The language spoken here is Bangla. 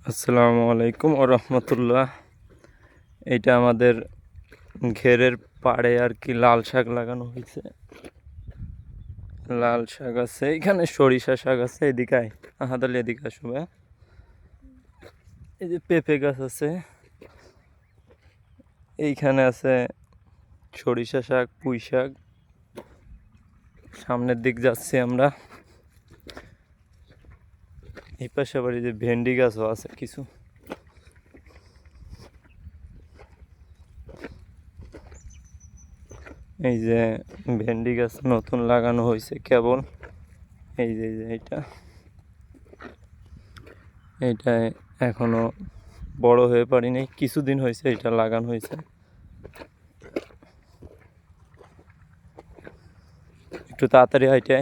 আসসালামু আলাইকুম ও রহমতুল্লাহ। এইটা আমাদের ঘেরের পাড়ে আর কি লাল শাক লাগানো হয়েছে। লাল শাক আছে, এখানে সরিষা শাক আছে। এদিকে আয়, আহাদালি এদিকে আসবে। এই যে পেঁপে গাছ আছে, এইখানে আছে সরিষা শাক, পুঁই শাক। সামনের দিক যাচ্ছি আমরা। এই পাশে আবার এই যে ভেন্ডি গাছও আছে কিছু। এই যে ভেন্ডি গাছ নতুন লাগানো হয়েছে কেবল। এই যে এইটা এইটা এখনো বড় হয়ে পারিনি, কিছুদিন হয়েছে এটা লাগানো হয়েছে। একটু তাড়াতাড়ি হাইটে